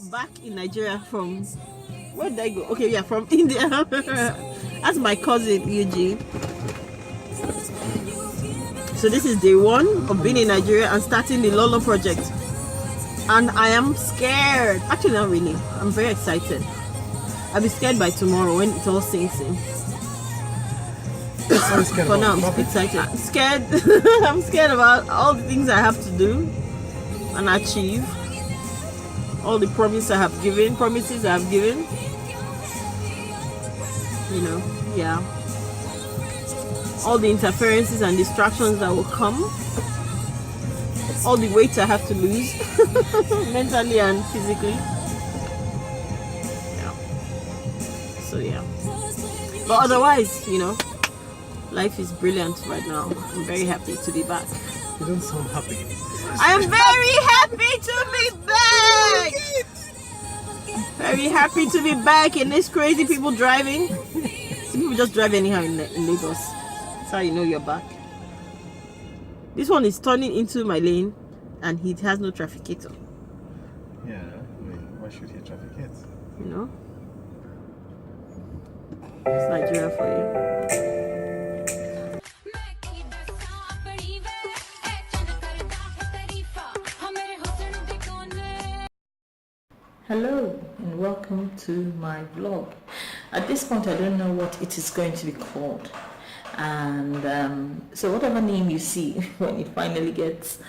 back in Nigeria from, where did I go? Okay, yeah, from India. That's my cousin Eugene. So this is day one of being in Nigeria and starting the Lolo project. And I am scared. Actually, not really. I'm very excited. I'll be scared by tomorrow when it all sinks in. For now, I'm excited. I'm scared. I'm scared about all the things I have to do and achieve. All the promises I have given. You know, yeah. All the interferences and distractions that will come. All the weight I have to lose, mentally and physically. Yeah. So yeah. But otherwise, you know, life is brilliant right now. I'm very happy to be back. You don't sound happy. I am very happy to be back. Very happy to be back in this crazy people driving. Some people just drive anyhow in Lagos. That's how you know you're back. This one is turning into my lane and he has no trafficator. Yeah, I mean, why should he trafficate? You know? It's Nigeria for you. Hello and welcome to my vlog. At this point I don't know what it is going to be called. And so whatever name you see when it finally gets,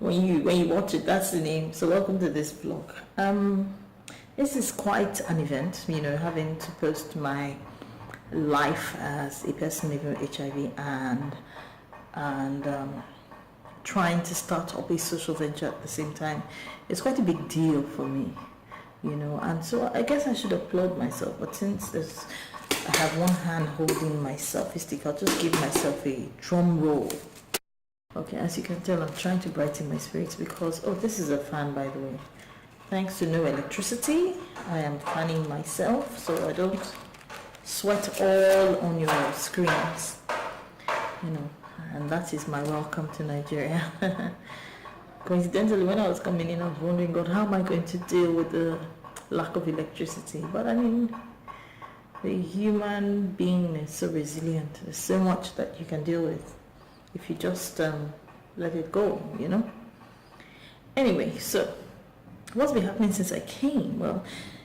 when you watch it, that's the name. So welcome to this vlog. This is quite an event, you know, having to post my life as a person living with HIV and trying to start up a social venture at the same time. It's quite a big deal for me, you know, and so I guess I should applaud myself, but since I have one hand holding my selfie stick, I'll just give myself a drum roll. Okay, as you can tell, I'm trying to brighten my spirits because, oh, this is a fan, by the way. Thanks to no electricity, I am fanning myself so I don't sweat all on your screens, you know, and that is my welcome to Nigeria. Coincidentally, when I was coming in, I was wondering, God, how am I going to deal with the lack of electricity? But I mean, the human being is so resilient. There's so much that you can deal with if you just let it go, you know. Anyway, so what's been happening since I came? Well,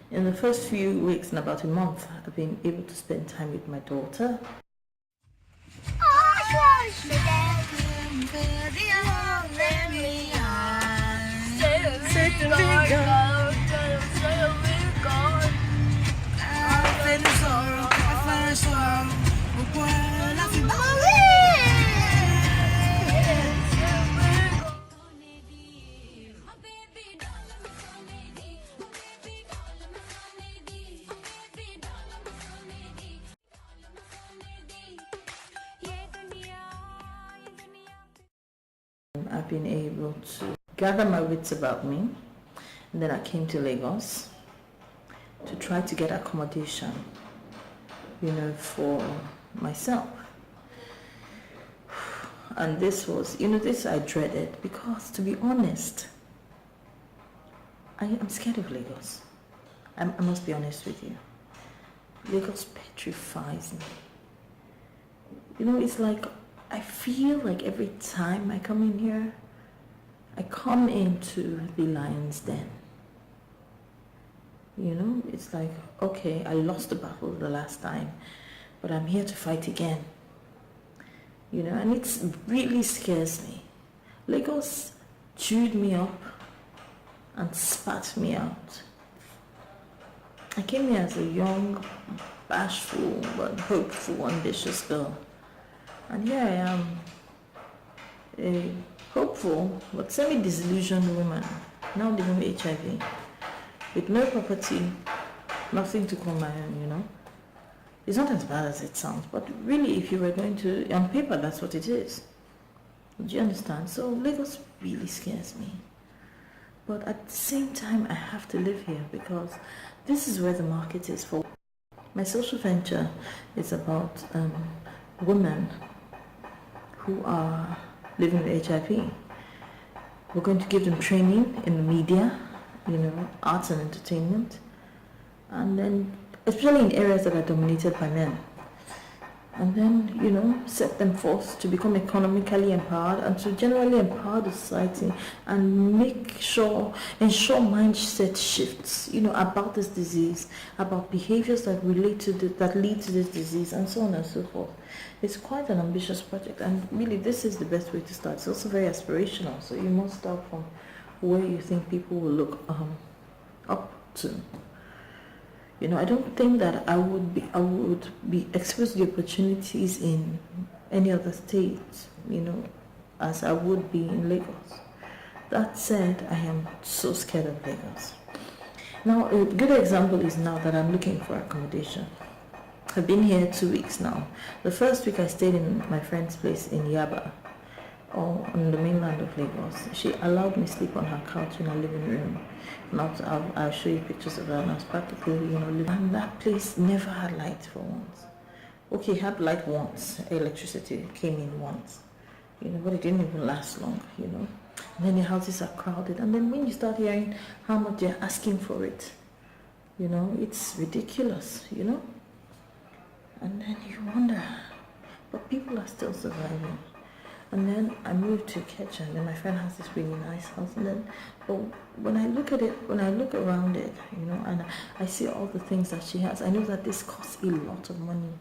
in the first few weeks, in about a month, I've been able to spend time with my daughter. I've been able to gather my wits about me, and then I came to Lagos to try to get accommodation, you know, for myself. And this was, you know, this I dreaded because, to be honest, I'm scared of Lagos. I must be honest with you. Lagos petrifies me. You know, it's like I feel like every time I come in here, I come into the lion's den. You know, it's like, okay, I lost the battle the last time, but I'm here to fight again. You know, and it really scares me. Lagos chewed me up and spat me out. I came here as a young, bashful, but hopeful, ambitious girl. And here I am, a hopeful but semi-disillusioned woman, now living with HIV, with no property, nothing to call my own, you know. It's not as bad as it sounds, but really, if you were going to, on paper, that's what it is. Do you understand? So Lagos really scares me. But at the same time, I have to live here because this is where the market is for. My social venture is about women who are living with HIV. We're going to give them training in the media arts and entertainment, and then especially in areas that are dominated by men. And then, set them forth to become economically empowered and to generally empower the society and ensure mindset shifts, about this disease, about behaviors that lead to this disease, and so on and so forth. It's quite an ambitious project, and really this is the best way to start. It's also very aspirational, so you must start from where you think people will look up to. I don't think that I would be exposed to the opportunities in any other state, as I would be in Lagos. That said, I am so scared of Lagos. Now, a good example is now that I'm looking for accommodation. I've been here 2 weeks now. The first week I stayed in my friend's place in Yaba, or on the mainland of Lagos. She allowed me to sleep on her couch in her living room. And I'll show you pictures of that. And I was practically, living. And that place never had light for once. Okay, it had light once. Electricity came in once. But it didn't even last long, And then the houses are crowded. And then when you start hearing how much they're asking for it, it's ridiculous, And then you wonder, but people are still surviving. And then I moved to Ketchum, and my friend has this really nice house. And then, but when I look at it, when I look around it, and I see all the things that she has, I know that this costs a lot of money.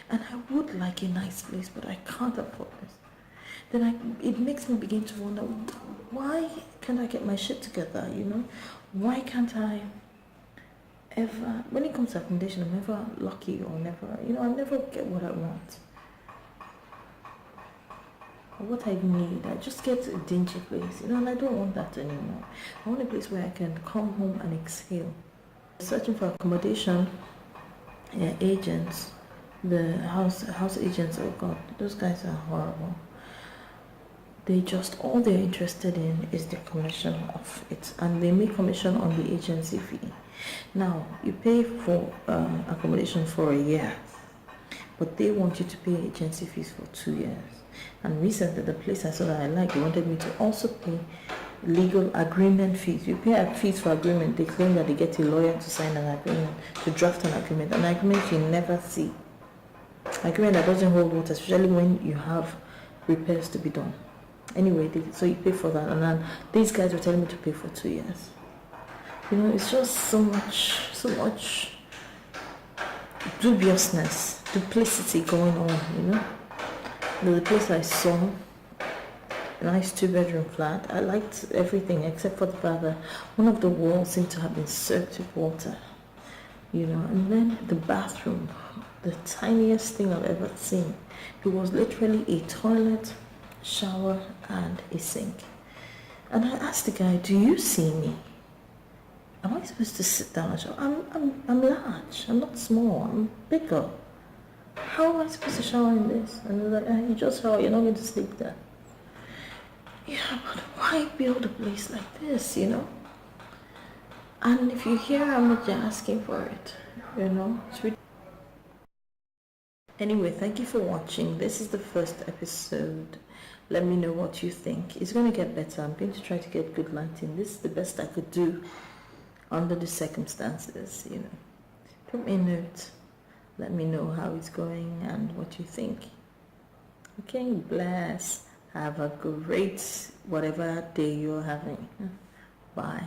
And I would like a nice place, but I can't afford this. Then it makes me begin to wonder, why can't I get my shit together, Why can't I ever, when it comes to accommodation, I'm never lucky or never, I never get what I want. What I need, I just get a dingy place, and I don't want that anymore. I want a place where I can come home and exhale. Searching for accommodation, agents, the house agents, oh God, those guys are horrible. All they're interested in is the commission of it, and they make commission on the agency fee. Now, you pay for accommodation for a year, but they want you to pay agency fees for 2 years. And recently, the place I saw that I liked, they wanted me to also pay legal agreement fees. You pay fees for agreement. They claim that they get a lawyer to sign an agreement, to draft an agreement you never see. Agreement that doesn't hold water, especially when you have repairs to be done. Anyway, so you pay for that, and then these guys were telling me to pay for 2 years. It's just so much dubiousness, duplicity going on, The place I saw, nice 2-bedroom flat. I liked everything except for the fact that one of the walls seemed to have been soaked with water, And then the bathroom, the tiniest thing I've ever seen. It was literally a toilet, shower, and a sink. And I asked the guy, "Do you see me? Am I supposed to sit down and shower? I'm large. I'm not small. I'm bigger. How am I supposed to shower in this?" And they're like, "You just shower. You're not going to sleep there." Yeah, but why build a place like this, And if you hear how much they're asking for it, it's really... Anyway, thank you for watching. This is the first episode. Let me know what you think. It's going to get better. I'm going to try to get good lighting. This is the best I could do under the circumstances, Put me a note. Let me know how it's going and what you think. Okay, bless. Have a great whatever day you're having. Bye.